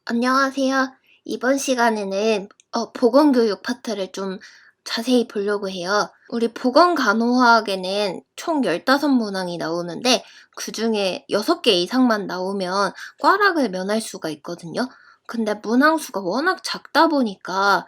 안녕하세요. 이번 시간에는 보건교육 파트를 좀 자세히 보려고 해요. 우리 보건간호학에는 총 15문항이 나오는데 그중에 6개 이상만 나오면 꽈락을 면할 수가 있거든요. 근데 문항 수가 워낙 작다 보니까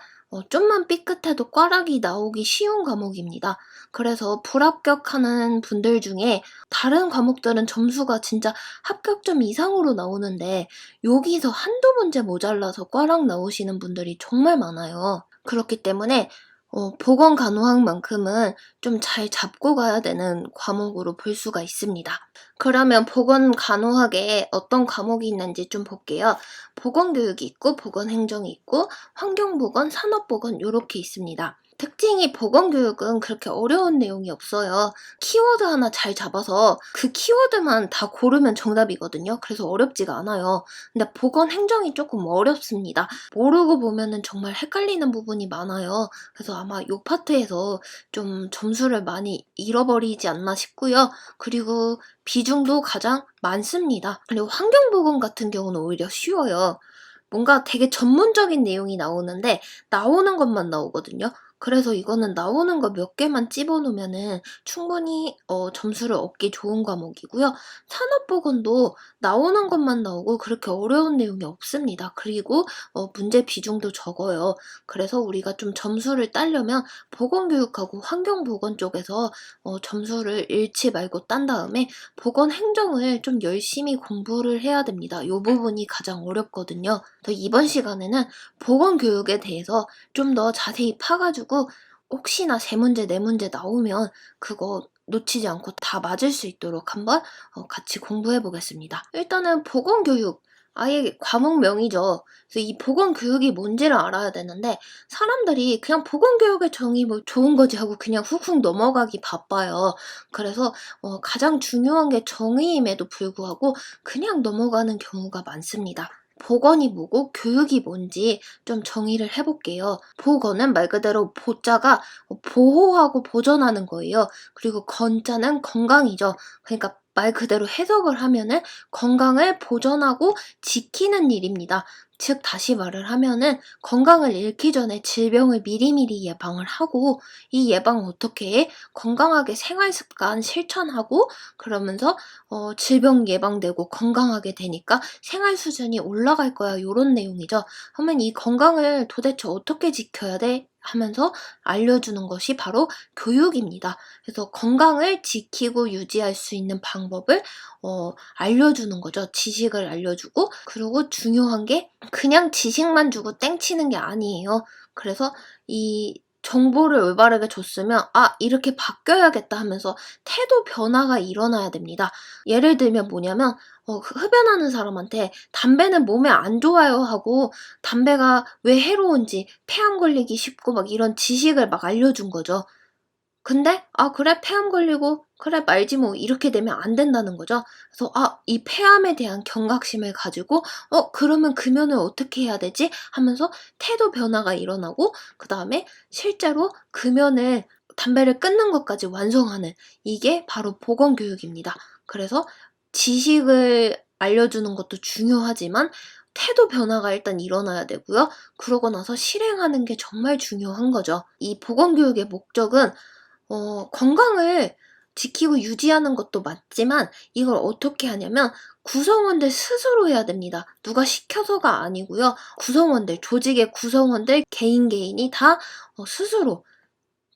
좀만 삐끗해도 꽈락이 나오기 쉬운 과목입니다. 그래서 불합격하는 분들 중에 다른 과목들은 점수가 진짜 합격점 이상으로 나오는데 여기서 한두 문제 모자라서 꽈락 나오시는 분들이 정말 많아요. 그렇기 때문에 보건간호학만큼은 좀 잘 잡고 가야 되는 과목으로 볼 수가 있습니다. 그러면 보건간호학에 어떤 과목이 있는지 좀 볼게요. 보건교육이 있고 보건행정이 있고 환경보건, 산업보건 요렇게 있습니다. 특징이 보건교육은 그렇게 어려운 내용이 없어요. 키워드 하나 잘 잡아서 그 키워드만 다 고르면 정답이거든요. 그래서 어렵지가 않아요. 근데 보건행정이 조금 어렵습니다. 모르고 보면은 정말 헷갈리는 부분이 많아요. 그래서 아마 요 파트에서 좀 점수를 많이 잃어버리지 않나 싶고요. 그리고 비중도 가장 많습니다. 그리고 환경보건 같은 경우는 오히려 쉬워요. 뭔가 되게 전문적인 내용이 나오는데 나오는 것만 나오거든요. 그래서 이거는 나오는 거 몇 개만 집어놓으면은 충분히 점수를 얻기 좋은 과목이고요. 산업보건도 나오는 것만 나오고 그렇게 어려운 내용이 없습니다. 그리고 문제 비중도 적어요. 그래서 우리가 좀 점수를 따려면 보건교육하고 환경보건 쪽에서 점수를 잃지 말고 딴 다음에 보건행정을 좀 열심히 공부를 해야 됩니다. 이 부분이 가장 어렵거든요. 그래서 이번 시간에는 보건교육에 대해서 좀 더 자세히 파가지고 혹시나 3문제, 4문제 나오면 그거 놓치지 않고 다 맞을 수 있도록 한번 같이 공부해 보겠습니다. 일단은 보건교육, 아예 과목명이죠. 그래서 이 보건교육이 뭔지를 알아야 되는데 사람들이 그냥 보건교육의 정의 뭐 좋은 거지 하고 그냥 훅훅 넘어가기 바빠요. 그래서 가장 중요한 게 정의임에도 불구하고 그냥 넘어가는 경우가 많습니다. 보건이 뭐고 교육이 뭔지 좀 정의를 해볼게요. 보건은 말 그대로 보자가 보호하고 보존하는 거예요. 그리고 건자는 건강이죠. 그러니까 말 그대로 해석을 하면은 건강을 보존하고 지키는 일입니다. 즉 다시 말을 하면은 건강을 잃기 전에 질병을 미리미리 예방을 하고 이 예방 어떻게 해? 건강하게 생활습관 실천하고 그러면서 질병 예방되고 건강하게 되니까 생활 수준이 올라갈 거야 요런 내용이죠. 그러면 이 건강을 도대체 어떻게 지켜야 돼? 하면서 알려주는 것이 바로 교육입니다. 그래서 건강을 지키고 유지할 수 있는 방법을 알려주는 거죠. 지식을 알려주고 그리고 중요한 게 그냥 지식만 주고 땡치는 게 아니에요. 그래서 이 정보를 올바르게 줬으면 이렇게 바뀌어야겠다 하면서 태도 변화가 일어나야 됩니다. 예를 들면 뭐냐면 흡연하는 사람한테 담배는 몸에 안 좋아요 하고 담배가 왜 해로운지 폐암 걸리기 쉽고 막 이런 지식을 막 알려준 거죠. 근데 그래 폐암 걸리고 그래 말지 뭐 이렇게 되면 안 된다는 거죠. 그래서 이 폐암에 대한 경각심을 가지고 그러면 금연을 어떻게 해야 되지? 하면서 태도 변화가 일어나고 그다음에 실제로 금연을 담배를 끊는 것까지 완성하는 이게 바로 보건 교육입니다. 그래서 지식을 알려주는 것도 중요하지만 태도 변화가 일단 일어나야 되고요. 그러고 나서 실행하는 게 정말 중요한 거죠. 이 보건 교육의 목적은 건강을 지키고 유지하는 것도 맞지만 이걸 어떻게 하냐면 구성원들 스스로 해야 됩니다. 누가 시켜서가 아니고요. 구성원들, 조직의 구성원들 개인이 다 스스로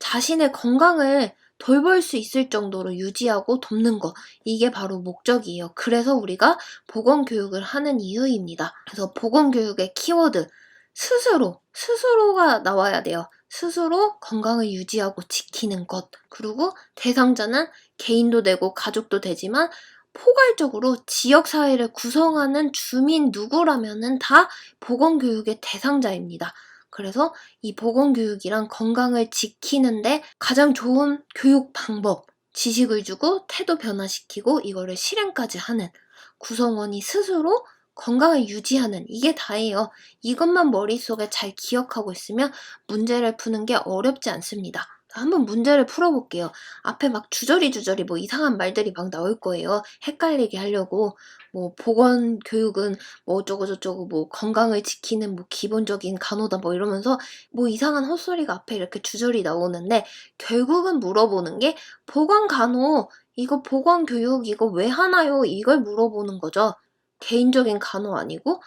자신의 건강을 돌볼 수 있을 정도로 유지하고 돕는 거. 이게 바로 목적이에요. 그래서 우리가 보건교육을 하는 이유입니다. 그래서 보건교육의 키워드, 스스로가 나와야 돼요. 스스로 건강을 유지하고 지키는 것. 그리고 대상자는 개인도 되고 가족도 되지만 포괄적으로 지역사회를 구성하는 주민 누구라면은 다 보건교육의 대상자입니다. 그래서 이 보건교육이랑 건강을 지키는데 가장 좋은 교육 방법, 지식을 주고 태도 변화시키고 이거를 실행까지 하는 구성원이 스스로 건강을 유지하는 이게 다예요. 이것만 머릿속에 잘 기억하고 있으면 문제를 푸는 게 어렵지 않습니다. 한번 문제를 풀어볼게요. 앞에 막 주저리 뭐 이상한 말들이 막 나올 거예요. 헷갈리게 하려고. 뭐 보건 교육은 뭐 어쩌고 저쩌고 뭐 건강을 지키는 뭐 기본적인 간호다 뭐 이러면서 뭐 이상한 헛소리가 앞에 이렇게 주저리 나오는데 결국은 물어보는 게 보건 간호 이거 보건 교육 이거 왜 하나요? 이걸 물어보는 거죠. 개인적인 간호 아니고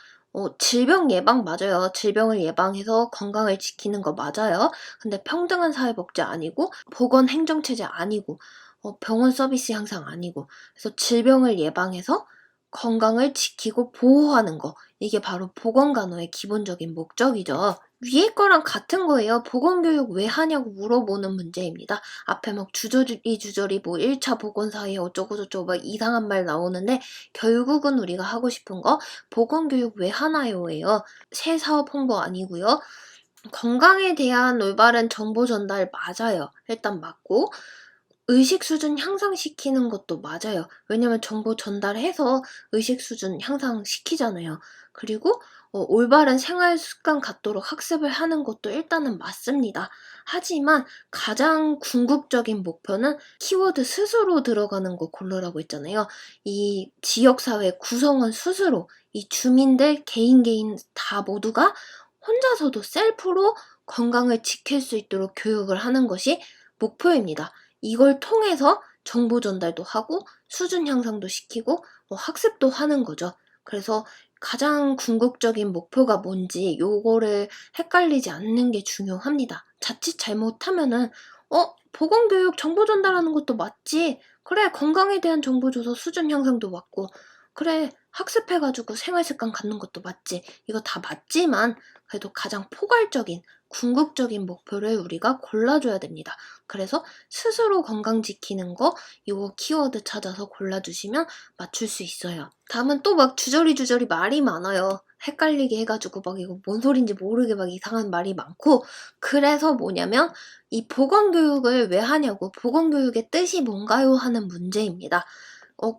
질병 예방 맞아요. 질병을 예방해서 건강을 지키는 거 맞아요. 근데 평등한 사회복지 아니고 보건 행정체제 아니고 병원 서비스 향상 아니고 그래서 질병을 예방해서 건강을 지키고 보호하는 거 이게 바로 보건간호의 기본적인 목적이죠. 위에 거랑 같은 거예요. 보건교육 왜 하냐고 물어보는 문제입니다. 앞에 막 주저리 뭐 1차 보건사회 어쩌고 저쩌고 막 이상한 말 나오는데 결국은 우리가 하고 싶은 거 보건교육 왜 하나요예요. 새 사업 홍보 아니고요. 건강에 대한 올바른 정보 전달 맞아요. 일단 맞고 의식 수준 향상시키는 것도 맞아요. 왜냐면 정보 전달해서 의식 수준 향상시키잖아요. 그리고 올바른 생활 습관 갖도록 학습을 하는 것도 일단은 맞습니다. 하지만 가장 궁극적인 목표는 키워드 스스로 들어가는 거 고르라고 했잖아요. 이 지역사회 구성원 스스로 이 주민들 개인 다 모두가 혼자서도 셀프로 건강을 지킬 수 있도록 교육을 하는 것이 목표입니다. 이걸 통해서 정보 전달도 하고 수준 향상도 시키고 학습도 하는 거죠. 그래서 가장 궁극적인 목표가 뭔지 요거를 헷갈리지 않는 게 중요합니다. 자칫 잘못하면은 보건교육 정보 전달하는 것도 맞지. 그래 건강에 대한 정보 줘서 수준 향상도 맞고 그래 학습해가지고 생활습관 갖는 것도 맞지. 이거 다 맞지만 그래도 가장 포괄적인 궁극적인 목표를 우리가 골라줘야 됩니다. 그래서 스스로 건강 지키는 거 요거 키워드 찾아서 골라주시면 맞출 수 있어요. 다음은 또 막 주저리 말이 많아요. 헷갈리게 해가지고 막 이거 뭔 소린지 모르게 막 이상한 말이 많고 그래서 뭐냐면 이 보건교육을 왜 하냐고 보건교육의 뜻이 뭔가요? 하는 문제입니다.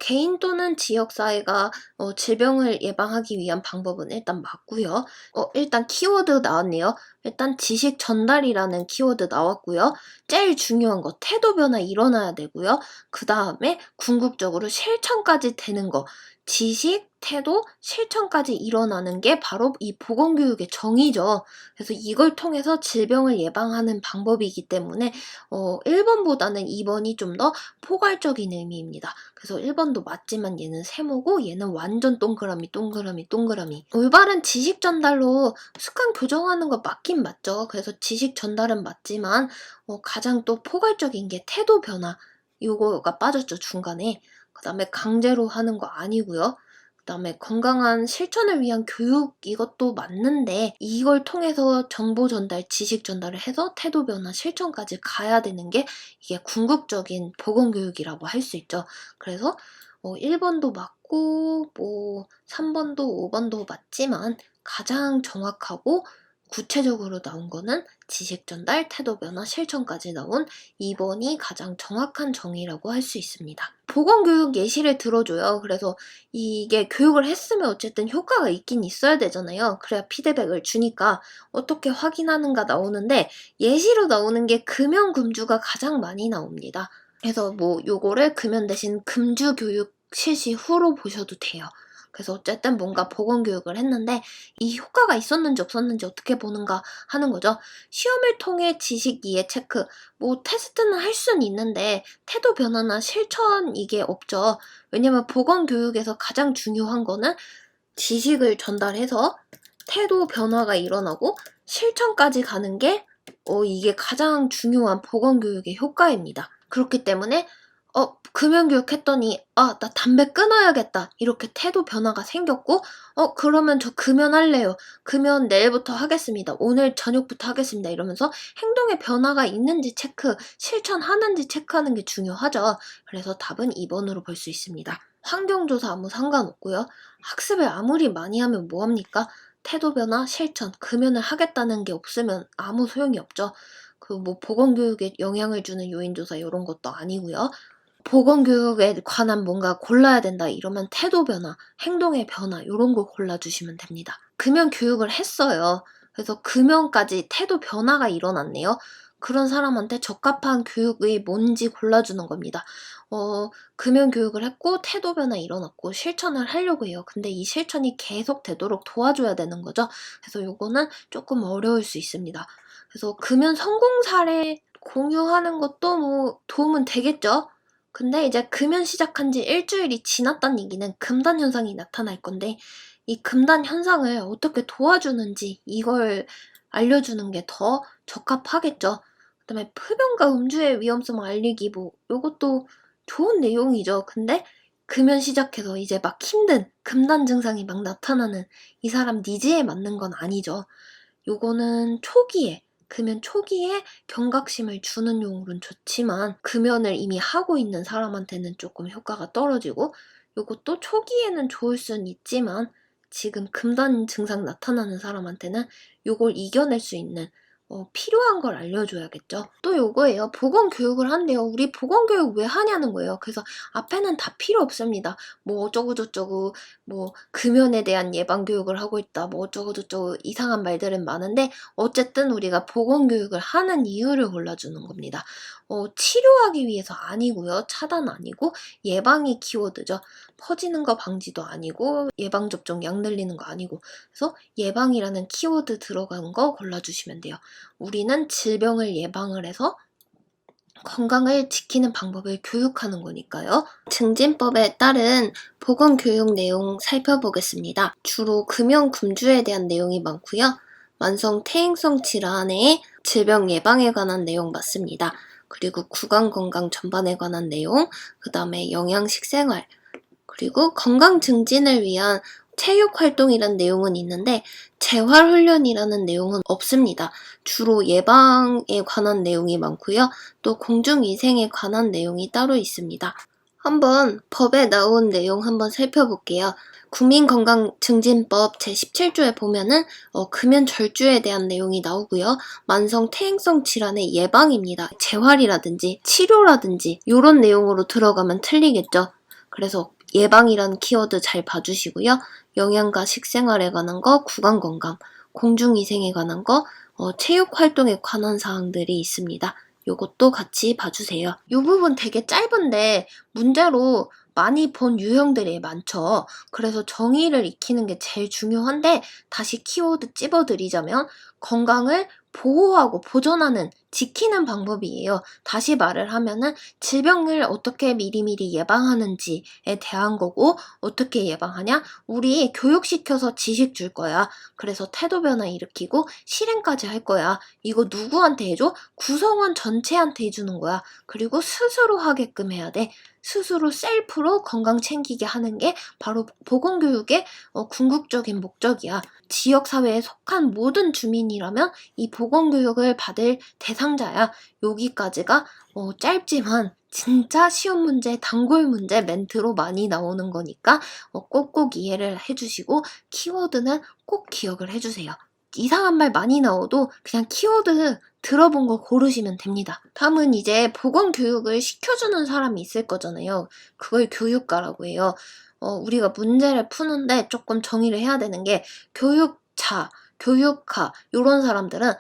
개인 또는 지역사회가 질병을 예방하기 위한 방법은 일단 맞고요. 일단 키워드 나왔네요. 일단 지식 전달이라는 키워드 나왔고요. 제일 중요한 거 태도 변화 일어나야 되고요. 그 다음에 궁극적으로 실천까지 되는 거 지식, 태도, 실천까지 일어나는 게 바로 이 보건교육의 정의죠. 그래서 이걸 통해서 질병을 예방하는 방법이기 때문에 1번보다는 2번이 좀 더 포괄적인 의미입니다. 그래서 1번도 맞지만 얘는 세모고 얘는 완전 동그라미. 올바른 지식 전달로 습관 교정하는 거 맞긴 맞죠. 그래서 지식 전달은 맞지만 가장 또 포괄적인 게 태도 변화 요거가 빠졌죠 중간에. 그 다음에 강제로 하는 거 아니고요. 그 다음에 건강한 실천을 위한 교육 이것도 맞는데 이걸 통해서 정보 전달, 지식 전달을 해서 태도 변화, 실천까지 가야 되는 게 이게 궁극적인 보건교육이라고 할 수 있죠. 그래서 1번도 맞고 뭐 3번도 5번도 맞지만 가장 정확하고 구체적으로 나온 거는 지식 전달, 태도 변화, 실천까지 나온 2번이 가장 정확한 정의라고 할 수 있습니다. 보건교육 예시를 들어줘요. 그래서 이게 교육을 했으면 어쨌든 효과가 있긴 있어야 되잖아요. 그래야 피드백을 주니까 어떻게 확인하는가 나오는데 예시로 나오는 게 금연금주가 가장 많이 나옵니다. 그래서 뭐 요거를 금연 대신 금주 교육 실시 후로 보셔도 돼요. 그래서 어쨌든 뭔가 보건교육을 했는데 이 효과가 있었는지 없었는지 어떻게 보는가 하는 거죠. 시험을 통해 지식 이해 체크, 뭐 테스트는 할 수는 있는데 태도 변화나 실천 이게 없죠. 왜냐면 보건교육에서 가장 중요한 거는 지식을 전달해서 태도 변화가 일어나고 실천까지 가는 게 이게 가장 중요한 보건교육의 효과입니다. 그렇기 때문에 금연교육 했더니 나 담배 끊어야겠다 이렇게 태도 변화가 생겼고 그러면 저 금연할래요. 금연 내일부터 하겠습니다. 오늘 저녁부터 하겠습니다. 이러면서 행동의 변화가 있는지 체크, 실천하는지 체크하는 게 중요하죠. 그래서 답은 2번으로 볼 수 있습니다. 환경조사 아무 상관없고요. 학습을 아무리 많이 하면 뭐합니까? 태도 변화, 실천, 금연을 하겠다는 게 없으면 아무 소용이 없죠. 그 뭐 보건교육에 영향을 주는 요인조사 이런 것도 아니고요. 보건교육에 관한 뭔가 골라야 된다 이러면 태도 변화, 행동의 변화 이런 거 골라주시면 됩니다. 금연 교육을 했어요. 그래서 금연까지 태도 변화가 일어났네요. 그런 사람한테 적합한 교육이 뭔지 골라주는 겁니다. 금연 교육을 했고 태도 변화 일어났고 실천을 하려고 해요. 근데 이 실천이 계속 되도록 도와줘야 되는 거죠. 그래서 요거는 조금 어려울 수 있습니다. 그래서 금연 성공 사례 공유하는 것도 뭐 도움은 되겠죠. 근데 이제 금연 시작한 지 일주일이 지났다는 얘기는 금단 현상이 나타날 건데 이 금단 현상을 어떻게 도와주는지 이걸 알려주는 게 더 적합하겠죠. 그다음에 흡연과 음주의 위험성을 알리기 뭐 요것도 좋은 내용이죠. 근데 금연 시작해서 이제 막 힘든 금단 증상이 막 나타나는 이 사람 니즈에 맞는 건 아니죠. 요거는 초기에 금연 초기에 경각심을 주는 용으로는 좋지만 금연을 이미 하고 있는 사람한테는 조금 효과가 떨어지고 요것도 초기에는 좋을 순 있지만 지금 금단 증상 나타나는 사람한테는 요걸 이겨낼 수 있는 필요한 걸 알려줘야겠죠. 또 요거예요. 보건교육을 한대요. 우리 보건교육 왜 하냐는 거예요. 그래서 앞에는 다 필요 없습니다. 뭐 어쩌고저쩌고 뭐 금연에 대한 예방교육을 하고 있다. 뭐 어쩌고저쩌고 이상한 말들은 많은데 어쨌든 우리가 보건교육을 하는 이유를 골라주는 겁니다. 치료하기 위해서 아니고요. 차단 아니고 예방이 키워드죠. 퍼지는 거 방지도 아니고 예방접종 약 늘리는 거 아니고 그래서 예방이라는 키워드 들어간 거 골라주시면 돼요. 우리는 질병을 예방을 해서 건강을 지키는 방법을 교육하는 거니까요. 증진법에 따른 보건교육 내용 살펴보겠습니다. 주로 금연, 금주에 대한 내용이 많고요. 만성 퇴행성 질환의 질병 예방에 관한 내용 맞습니다. 그리고 구강건강 전반에 관한 내용, 그 다음에 영양 식생활, 그리고 건강 증진을 위한 체육활동이란 내용은 있는데 재활훈련이라는 내용은 없습니다. 주로 예방에 관한 내용이 많고요. 또 공중위생에 관한 내용이 따로 있습니다. 한번 법에 나온 내용 한번 살펴볼게요. 국민건강증진법 제17조에 보면은 금연 절주에 대한 내용이 나오고요. 만성 퇴행성 질환의 예방입니다. 재활이라든지 치료라든지 이런 내용으로 들어가면 틀리겠죠. 그래서 예방이라는 키워드 잘 봐주시고요. 영양과 식생활에 관한 거, 구강건강, 공중위생에 관한 거, 체육활동에 관한 사항들이 있습니다. 요것도 같이 봐주세요. 이 부분 되게 짧은데 문제로 많이 본 유형들이 많죠. 그래서 정의를 익히는 게 제일 중요한데 다시 키워드 찝어드리자면 건강을 보호하고 보존하는 지키는 방법이에요. 다시 말을 하면은 질병을 어떻게 미리미리 예방하는지에 대한 거고 어떻게 예방하냐? 우리 교육시켜서 지식 줄 거야. 그래서 태도 변화 일으키고 실행까지 할 거야. 이거 누구한테 해줘? 구성원 전체한테 해주는 거야. 그리고 스스로 하게끔 해야 돼. 스스로 셀프로 건강 챙기게 하는 게 바로 보건교육의 궁극적인 목적이야. 지역사회에 속한 모든 주민이라면 이 보건교육을 받을 대상자야. 여기까지가 짧지만 진짜 시험 문제, 단골 문제 멘트로 많이 나오는 거니까 꼭꼭 이해를 해주시고 키워드는 꼭 기억을 해주세요. 이상한 말 많이 나와도 그냥 키워드 들어본 거 고르시면 됩니다. 다음은 이제 보건교육을 시켜주는 사람이 있을 거잖아요. 그걸 교육가라고 해요. 우리가 문제를 푸는데 조금 정의를 해야 되는 게 교육자, 교육가 이런 사람들은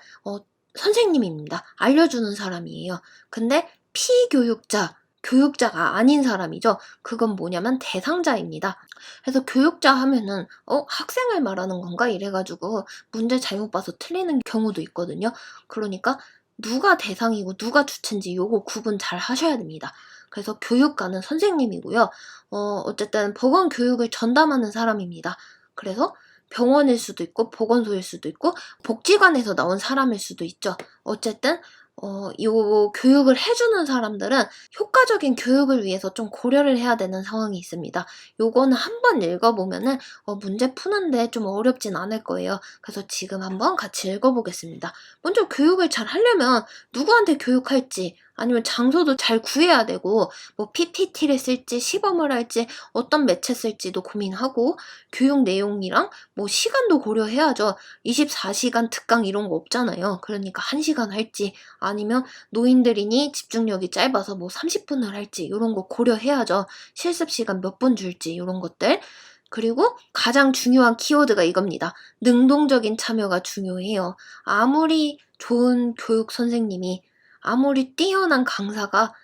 선생님입니다. 알려주는 사람이에요. 근데 피교육자, 교육자가 아닌 사람이죠. 그건 뭐냐면 대상자입니다. 그래서 교육자 하면은 학생을 말하는 건가 이래가지고 문제 잘못 봐서 틀리는 경우도 있거든요. 그러니까 누가 대상이고 누가 주체인지 요거 구분 잘 하셔야 됩니다. 그래서 교육가는 선생님이고요. 어쨌든 보건교육을 전담하는 사람입니다. 그래서 병원일 수도 있고 보건소일 수도 있고 복지관에서 나온 사람일 수도 있죠. 어쨌든 요 교육을 해주는 사람들은 효과적인 교육을 위해서 좀 고려를 해야 되는 상황이 있습니다. 요거는 한번 읽어보면은 문제 푸는데 좀 어렵진 않을 거예요. 그래서 지금 한번 같이 읽어보겠습니다. 먼저 교육을 잘 하려면 누구한테 교육할지 아니면 장소도 잘 구해야 되고 뭐 PPT를 쓸지 시범을 할지 어떤 매체 쓸지도 고민하고 교육 내용이랑 뭐 시간도 고려해야죠. 24시간 특강 이런 거 없잖아요. 그러니까 1시간 할지 아니면 노인들이니 집중력이 짧아서 뭐 30분을 할지 이런 거 고려해야죠. 실습 시간 몇 분 줄지 이런 것들. 그리고 가장 중요한 키워드가 이겁니다. 능동적인 참여가 중요해요. 아무리 좋은 교육 선생님이 아무리 뛰어난 강사가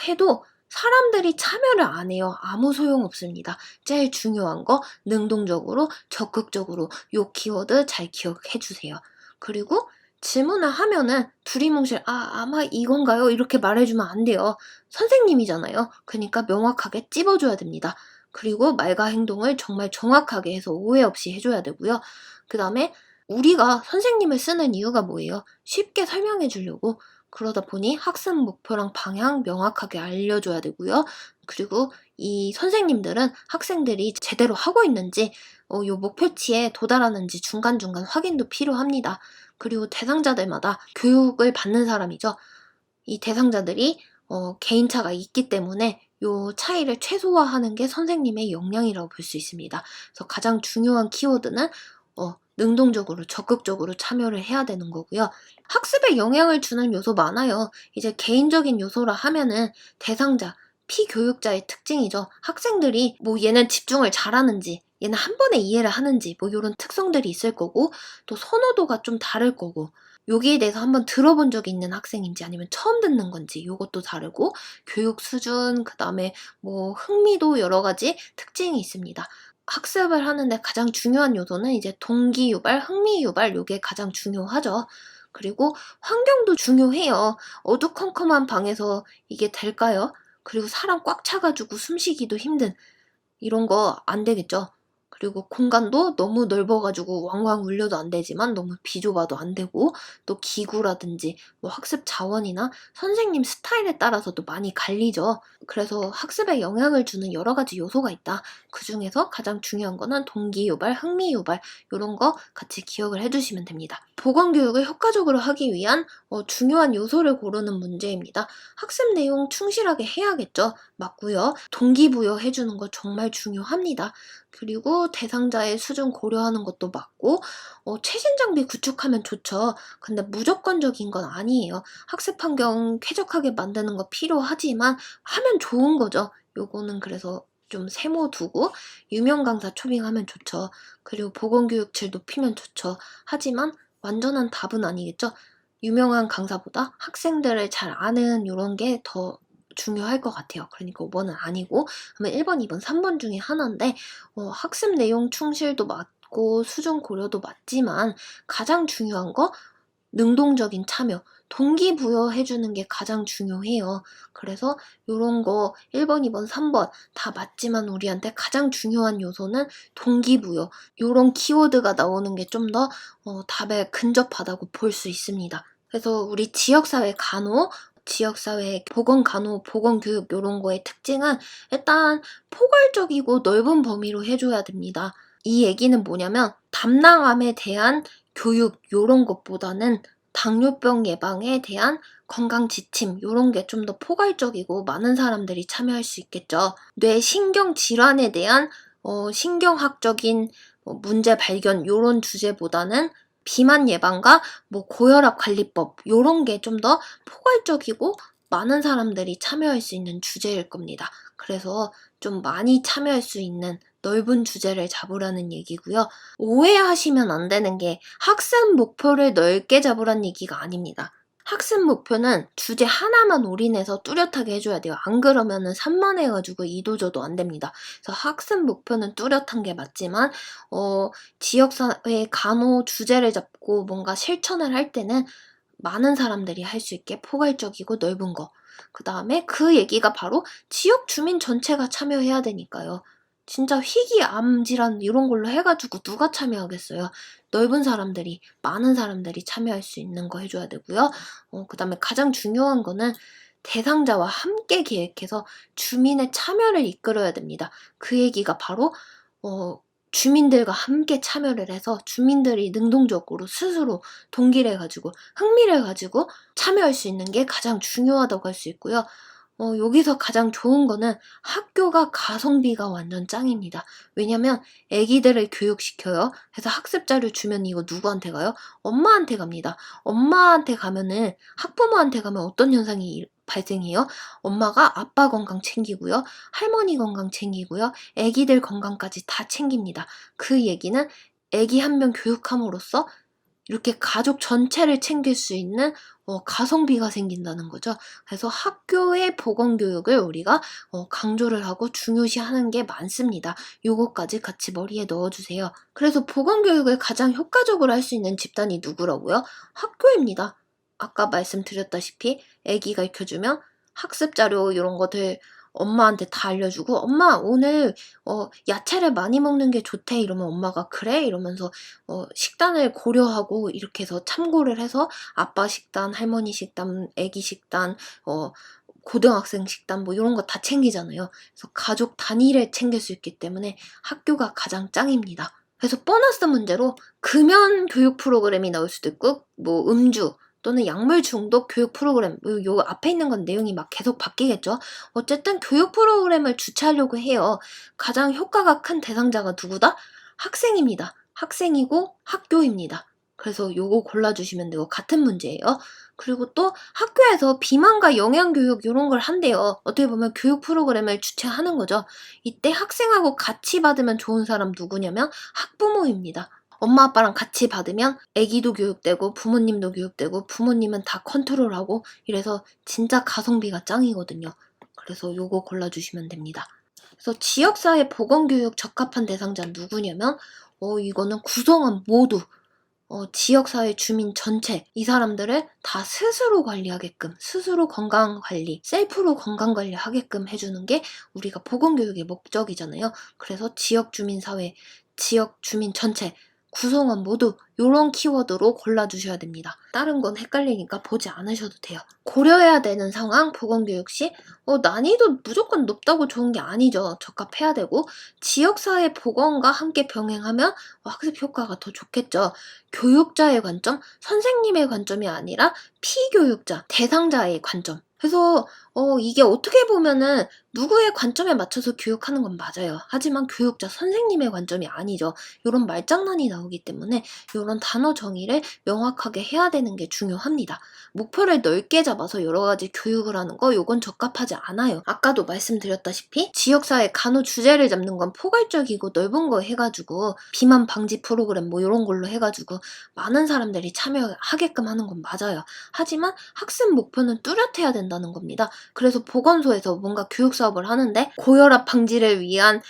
해도 사람들이 참여를 안 해요. 아무 소용없습니다. 제일 중요한 거 능동적으로 적극적으로 요 키워드 잘 기억해 주세요. 그리고 질문을 하면은 두리뭉실 아마 이건가요? 이렇게 말해주면 안 돼요. 선생님이잖아요. 그러니까 명확하게 찝어줘야 됩니다. 그리고 말과 행동을 정말 정확하게 해서 오해 없이 해줘야 되고요. 그 다음에 우리가 선생님을 쓰는 이유가 뭐예요? 쉽게 설명해 주려고. 그러다 보니 학습 목표랑 방향 명확하게 알려줘야 되고요. 그리고 이 선생님들은 학생들이 제대로 하고 있는지 요 목표치에 도달하는지 중간중간 확인도 필요합니다. 그리고 대상자들마다 교육을 받는 사람이죠. 이 대상자들이 개인차가 있기 때문에 요 차이를 최소화하는 게 선생님의 역량이라고 볼 수 있습니다. 그래서 가장 중요한 키워드는 능동적으로 적극적으로 참여를 해야 되는 거고요. 학습에 영향을 주는 요소 많아요. 이제 개인적인 요소라 하면은 대상자, 피교육자의 특징이죠. 학생들이 뭐 얘는 집중을 잘하는지 얘는 한 번에 이해를 하는지 뭐 이런 특성들이 있을 거고 또 선호도가 좀 다를 거고 여기에 대해서 한번 들어본 적이 있는 학생인지 아니면 처음 듣는 건지 이것도 다르고 교육 수준 그다음에 뭐 흥미도 여러 가지 특징이 있습니다. 학습을 하는데 가장 중요한 요소는 이제 동기 유발, 흥미 유발 요게 가장 중요하죠. 그리고 환경도 중요해요. 어두컴컴한 방에서 이게 될까요? 그리고 사람 꽉 차가지고 숨쉬기도 힘든 이런 거 안 되겠죠. 그리고 공간도 너무 넓어가지고 왕왕 울려도 안 되지만 너무 비좁아도 안 되고 또 기구라든지 뭐 학습 자원이나 선생님 스타일에 따라서도 많이 갈리죠. 그래서 학습에 영향을 주는 여러 가지 요소가 있다. 그 중에서 가장 중요한 거는 동기 유발, 흥미 유발 이런 거 같이 기억을 해주시면 됩니다. 보건교육을 효과적으로 하기 위한 중요한 요소를 고르는 문제입니다. 학습 내용 충실하게 해야겠죠. 맞고요. 동기부여 해주는 거 정말 중요합니다. 그리고 대상자의 수준 고려하는 것도 맞고 최신 장비 구축하면 좋죠. 근데 무조건적인 건 아니에요. 학습 환경 쾌적하게 만드는 거 필요하지만 하면 좋은 거죠. 요거는 그래서 좀 세모 두고 유명 강사 초빙하면 좋죠. 그리고 보건교육 질 높이면 좋죠. 하지만 완전한 답은 아니겠죠. 유명한 강사보다 학생들을 잘 아는 이런 게 더 중요할 것 같아요. 그러니까 5번은 아니고 그러면 1번, 2번, 3번 중에 하나인데 학습 내용 충실도 맞고 수준 고려도 맞지만 가장 중요한 거 능동적인 참여, 동기부여해주는 게 가장 중요해요. 그래서 요런 거 1번, 2번, 3번 다 맞지만 우리한테 가장 중요한 요소는 동기부여. 요런 키워드가 나오는 게 좀 더 답에 근접하다고 볼 수 있습니다. 그래서 우리 지역사회 간호, 지역사회 보건간호, 보건교육 요런 거의 특징은 일단 포괄적이고 넓은 범위로 해줘야 됩니다. 이 얘기는 뭐냐면 담낭암에 대한 교육 요런 것보다는 당뇨병 예방에 대한 건강 지침 요런 게 좀 더 포괄적이고 많은 사람들이 참여할 수 있겠죠. 뇌신경 질환에 대한 신경학적인 문제 발견 요런 주제보다는 비만 예방과 뭐 고혈압 관리법 요런 게 좀 더 포괄적이고 많은 사람들이 참여할 수 있는 주제일 겁니다. 그래서 좀 많이 참여할 수 있는 넓은 주제를 잡으라는 얘기고요. 오해하시면 안 되는 게 학습 목표를 넓게 잡으라는 얘기가 아닙니다. 학습 목표는 주제 하나만 올인해서 뚜렷하게 해줘야 돼요. 안 그러면은 산만해가지고 이도저도 안 됩니다. 그래서 학습 목표는 뚜렷한 게 맞지만 지역사회 간호 주제를 잡고 뭔가 실천을 할 때는 많은 사람들이 할 수 있게 포괄적이고 넓은 거. 그 다음에 그 얘기가 바로 지역 주민 전체가 참여해야 되니까요. 진짜 희귀 암 질환 이런 걸로 해가지고 누가 참여하겠어요. 넓은 사람들이 많은 사람들이 참여할 수 있는 거 해줘야 되고요. 그 다음에 가장 중요한 거는 대상자와 함께 계획해서 주민의 참여를 이끌어야 됩니다. 그 얘기가 바로 주민들과 함께 참여를 해서 주민들이 능동적으로 스스로 동기를 가지고 흥미를 가지고 참여할 수 있는 게 가장 중요하다고 할 수 있고요. 여기서 가장 좋은 거는 학교가 가성비가 완전 짱입니다. 왜냐면 애기들을 교육시켜요. 그래서 학습자료 주면 이거 누구한테 가요? 엄마한테 갑니다. 엄마한테 가면은 학부모한테 가면 어떤 현상이 발생해요? 엄마가 아빠 건강 챙기고요. 할머니 건강 챙기고요. 애기들 건강까지 다 챙깁니다. 그 얘기는 애기 한 명 교육함으로써 이렇게 가족 전체를 챙길 수 있는 가성비가 생긴다는 거죠. 그래서 학교의 보건교육을 우리가 강조를 하고 중요시하는 게 많습니다. 요거까지 같이 머리에 넣어주세요. 그래서 보건교육을 가장 효과적으로 할 수 있는 집단이 누구라고요? 학교입니다. 아까 말씀드렸다시피 아기가 익혀주면 학습 자료 이런 것들 엄마한테 다 알려주고 엄마 오늘 야채를 많이 먹는 게 좋대 이러면 엄마가 그래? 이러면서 식단을 고려하고 이렇게 해서 참고를 해서 아빠 식단, 할머니 식단, 아기 식단, 고등학생 식단 뭐 이런 거 다 챙기잖아요. 그래서 가족 단위를 챙길 수 있기 때문에 학교가 가장 짱입니다. 그래서 보너스 문제로 금연 교육 프로그램이 나올 수도 있고 뭐 음주 또는 약물 중독 교육 프로그램 요 앞에 있는 건 내용이 막 계속 바뀌겠죠. 어쨌든 교육 프로그램을 주최하려고 해요. 가장 효과가 큰 대상자가 누구다? 학생입니다. 학생이고 학교입니다. 그래서 요거 골라주시면 되고 같은 문제예요. 그리고 또 학교에서 비만과 영양교육 이런 걸 한대요. 어떻게 보면 교육 프로그램을 주최하는 거죠. 이때 학생하고 같이 받으면 좋은 사람 누구냐면 학부모입니다. 엄마 아빠랑 같이 받으면 아기도 교육되고 부모님도 교육되고 부모님은 다 컨트롤하고 이래서 진짜 가성비가 짱이거든요. 그래서 요거 골라주시면 됩니다. 그래서 지역사회 보건교육 적합한 대상자 누구냐면 이거는 구성원 모두 지역사회 주민 전체 이 사람들을 다 스스로 관리하게끔 스스로 건강관리 셀프로 건강관리 하게끔 해주는 게 우리가 보건교육의 목적이잖아요. 그래서 지역 주민 사회 지역 주민 전체 구성원 모두 이런 키워드로 골라주셔야 됩니다. 다른 건 헷갈리니까 보지 않으셔도 돼요. 고려해야 되는 상황 보건교육 시 난이도 무조건 높다고 좋은 게 아니죠. 적합해야 되고 지역사회 보건과 함께 병행하면 학습 효과가 더 좋겠죠. 교육자의 관점, 선생님의 관점이 아니라 피교육자, 대상자의 관점. 그래서 이게 어떻게 보면은 누구의 관점에 맞춰서 교육하는 건 맞아요. 하지만 교육자 선생님의 관점이 아니죠. 이런 말장난이 나오기 때문에 이런 단어 정의를 명확하게 해야 되는 게 중요합니다. 목표를 넓게 잡아서 여러 가지 교육을 하는 거 요건 적합하지 않아요. 아까도 말씀드렸다시피 지역사회 간호 주제를 잡는 건 포괄적이고 넓은 거 해가지고 비만 방지 프로그램 뭐 이런 걸로 해가지고 많은 사람들이 참여하게끔 하는 건 맞아요. 하지만 학습 목표는 뚜렷해야 된다는 겁니다. 그래서 보건소에서 뭔가 교육 사업을 하는데 고혈압 방지를 위한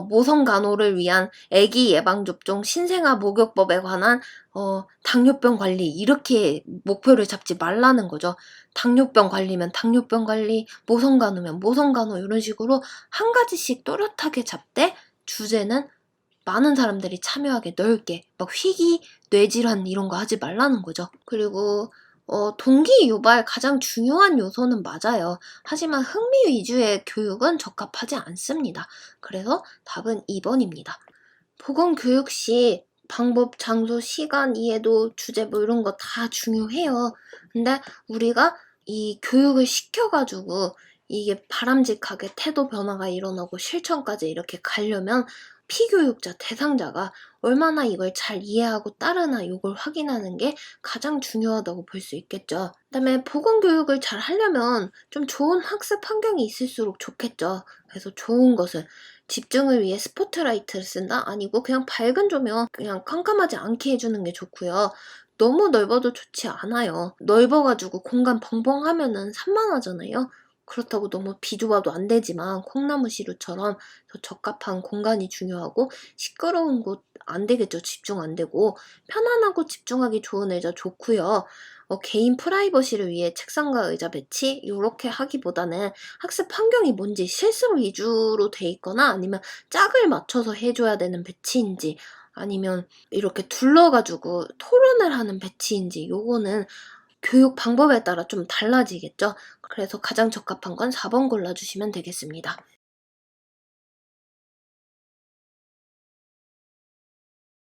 모성 간호를 위한 아기 예방접종 신생아 목욕법에 관한 당뇨병 관리 이렇게 목표를 잡지 말라는 거죠. 당뇨병 관리면 당뇨병 관리, 모성 간호면 모성 간호 이런 식으로 한 가지씩 또렷하게 잡되 주제는 많은 사람들이 참여하게 넓게 막 희귀 뇌질환 이런 거 하지 말라는 거죠. 그리고 동기 유발 가장 중요한 요소는 맞아요. 하지만 흥미 위주의 교육은 적합하지 않습니다. 그래서 답은 2번입니다. 보건교육 시 방법, 장소, 시간, 이해도, 주제 뭐 이런 거 다 중요해요. 근데 우리가 이 교육을 시켜가지고 이게 바람직하게 태도 변화가 일어나고 실천까지 이렇게 가려면 피교육자, 대상자가 얼마나 이걸 잘 이해하고 따르나 이걸 확인하는 게 가장 중요하다고 볼 수 있겠죠. 그다음에 보건교육을 잘 하려면 좀 좋은 학습 환경이 있을수록 좋겠죠. 그래서 좋은 것은 집중을 위해 스포트라이트를 쓴다? 아니고 그냥 밝은 조명, 그냥 깜깜하지 않게 해주는 게 좋고요. 너무 넓어도 좋지 않아요. 넓어가지고 공간 벙벙하면은 산만하잖아요. 그렇다고 너무 비좁아도 안 되지만 콩나무시루처럼 더 적합한 공간이 중요하고 시끄러운 곳 안 되겠죠. 집중 안 되고 편안하고 집중하기 좋은 의자 좋고요. 개인 프라이버시를 위해 책상과 의자 배치 이렇게 하기보다는 학습 환경이 뭔지 실습 위주로 돼 있거나 아니면 짝을 맞춰서 해줘야 되는 배치인지 아니면 이렇게 둘러가지고 토론을 하는 배치인지 요거는 교육 방법에 따라 좀 달라지겠죠. 그래서 가장 적합한 건 4번 골라주시면 되겠습니다.